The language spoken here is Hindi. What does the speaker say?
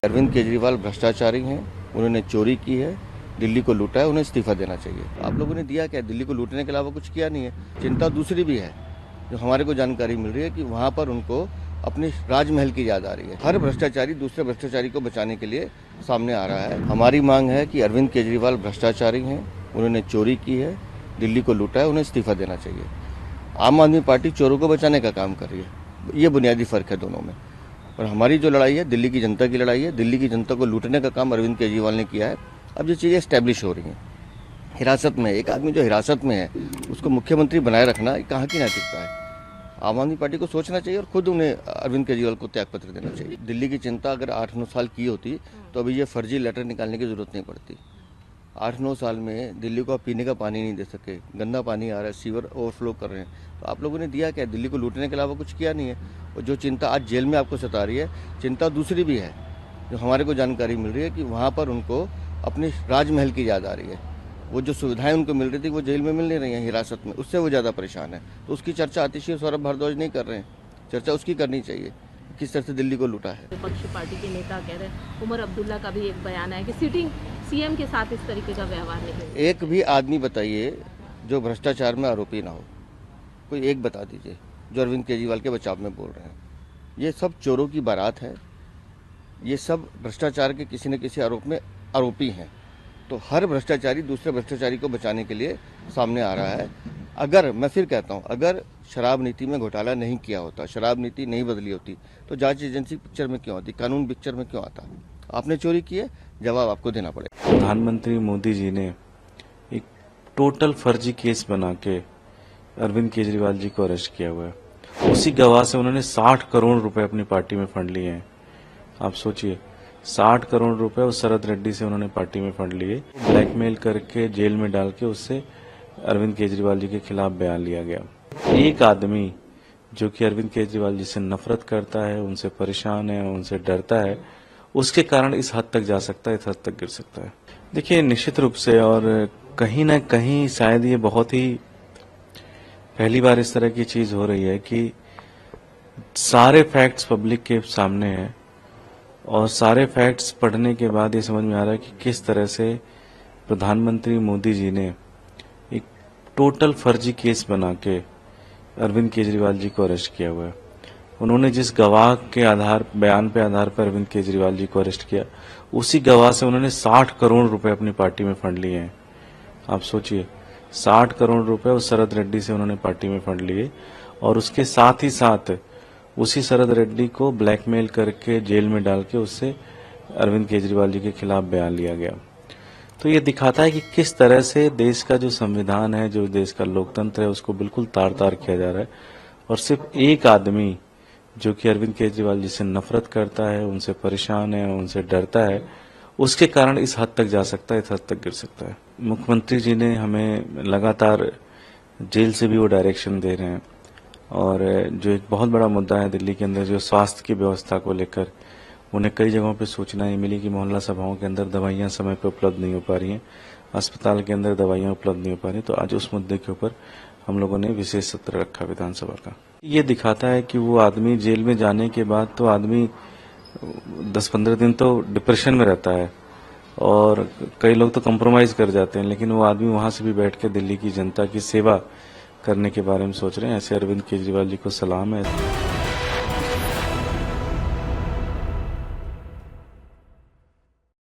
अरविंद केजरीवाल भ्रष्टाचारी हैं, उन्होंने चोरी की है, दिल्ली को लूटा है, उन्हें इस्तीफा देना चाहिए। आप लोगों ने दिया क्या? दिल्ली को लूटने के अलावा कुछ किया नहीं है। चिंता दूसरी भी है, जो हमारे को जानकारी मिल रही है कि वहाँ पर उनको अपने राजमहल की याद आ रही है। हर भ्रष्टाचारी दूसरे भ्रष्टाचारी को बचाने के लिए सामने आ रहा है। हमारी मांग है कि अरविंद केजरीवाल भ्रष्टाचारी हैं, उन्होंने चोरी की है, दिल्ली को लूटा है, उन्हें इस्तीफा देना चाहिए। आम आदमी पार्टी चोरों को बचाने का काम कर रही है, ये बुनियादी फर्क है दोनों में। और हमारी जो लड़ाई है दिल्ली की जनता की लड़ाई है। दिल्ली की जनता को लूटने का काम अरविंद केजरीवाल ने किया है। अब ये चीज़ें एस्टेब्लिश हो रही हैं, हिरासत में। एक आदमी जो हिरासत में है उसको मुख्यमंत्री बनाए रखना कहाँ की नैतिकता है? आम आदमी पार्टी को सोचना चाहिए और खुद उन्हें अरविंद केजरीवाल को त्यागपत्र देना चाहिए। दिल्ली की चिंता अगर 8-9 साल की होती तो अभी ये फर्जी लेटर निकालने की जरूरत नहीं पड़ती। 8-9 साल में दिल्ली को आप पीने का पानी नहीं दे सके, गंदा पानी आ रहा है, सीवर ओवरफ्लो कर रहे हैं। तो आप लोगों ने दिया क्या? दिल्ली को लूटने के अलावा कुछ किया नहीं है। और जो चिंता आज जेल में आपको सता रही है, चिंता दूसरी भी है, जो हमारे को जानकारी मिल रही है कि वहाँ पर उनको अपने राजमहल की याद आ रही है। वो जो सुविधाएं उनको मिल रही थी वो जेल में मिल नहीं रही हैं, हिरासत में, उससे वो ज़्यादा परेशान है। तो उसकी चर्चा आतिशी सौरभ भारद्वाज नहीं कर रहे हैं। चर्चा उसकी करनी चाहिए, किस तरह से दिल्ली को लूटा है। विपक्षी पार्टी के नेता कह रहे हैं, उमर अब्दुल्ला का भी एक बयान है कि सिटिंग सीएम के साथ इस तरीके का व्यवहार नहीं है। एक भी आदमी बताइए जो भ्रष्टाचार में आरोपी ना हो, कोई एक बता दीजिए जो अरविंद केजरीवाल के बचाव में बोल रहे हैं। ये सब चोरों की बारात है, ये सब भ्रष्टाचार के किसी न किसी आरोप में आरोपी हैं। तो हर भ्रष्टाचारी दूसरे भ्रष्टाचारी को बचाने के लिए सामने आ रहा है। अगर मैं फिर कहता हूं, अगर शराब नीति में घोटाला नहीं किया होता, शराब नीति नहीं बदली होती, तो जांच एजेंसी पिक्चर में क्यों आती, कानून पिक्चर में क्यों आता? आपने चोरी की है, जवाब आपको देना पड़ेगा। प्रधानमंत्री मोदी जी ने एक टोटल फर्जी केस बना के अरविंद केजरीवाल जी को अरेस्ट किया हुआ है। उसी गवाह से उन्होंने 60 करोड़ रुपए अपनी पार्टी में फंड लिए हैं। आप सोचिए, 60 करोड़ रुपए उस शरद रेड्डी से उन्होंने पार्टी में फंड लिए, ब्लैकमेल करके जेल में डाल के उससे अरविंद केजरीवाल जी के खिलाफ बयान लिया गया। एक आदमी जो कि अरविंद केजरीवाल जी से नफरत करता है, उनसे परेशान है, उनसे डरता है, उसके कारण इस हद तक जा सकता है, इस हद तक गिर सकता है। देखिए, निश्चित रूप से, और कहीं ना कहीं शायद ये बहुत ही पहली बार इस तरह की चीज हो रही है कि सारे फैक्ट्स पब्लिक के सामने हैं और सारे फैक्ट्स पढ़ने के बाद ये समझ में आ रहा है कि किस तरह से प्रधानमंत्री मोदी जी ने एक टोटल फर्जी केस बना के अरविंद केजरीवाल जी को अरेस्ट किया हुआ है। उन्होंने जिस गवाह के बयान पे आधार पर अरविंद केजरीवाल जी को अरेस्ट किया, उसी गवाह से उन्होंने 60 करोड़ रुपए अपनी पार्टी में फंड लिए हैं। आप सोचिए, 60 करोड़ रुपए उस शरद रेड्डी से उन्होंने पार्टी में फंड लिए और उसके साथ ही साथ उसी शरद रेड्डी को ब्लैकमेल करके जेल में डाल के उससे अरविंद केजरीवाल जी के खिलाफ बयान लिया गया। तो ये दिखाता है कि किस तरह से देश का जो संविधान है, जो देश का लोकतंत्र है, उसको बिल्कुल तार-तार किया जा रहा है। और सिर्फ एक आदमी जो कि अरविंद केजरीवाल जी से नफरत करता है, उनसे परेशान है, उनसे डरता है, उसके कारण इस हद तक जा सकता है, इस हद तक गिर सकता है। मुख्यमंत्री जी ने हमें लगातार जेल से भी वो डायरेक्शन दे रहे हैं और जो एक बहुत बड़ा मुद्दा है दिल्ली के अंदर, जो स्वास्थ्य की व्यवस्था को लेकर, उन्हें कई जगहों पे सूचनाएं मिली कि मोहल्ला सभाओं के अंदर दवाइयां समय पर उपलब्ध नहीं हो पा रही हैं, अस्पताल के अंदर दवाइयां उपलब्ध नहीं हो पा रही। तो आज उस मुद्दे के ऊपर हम लोगों ने विशेष सत्र रखा विधानसभा का। ये दिखाता है कि वो आदमी जेल में जाने के बाद तो आदमी 10-15 दिन तो डिप्रेशन में रहता है और कई लोग तो कंप्रोमाइज कर जाते हैं, लेकिन वो आदमी वहां से भी बैठ के दिल्ली की जनता की सेवा करने के बारे में सोच रहे हैं। ऐसे अरविंद केजरीवाल जी को सलाम है।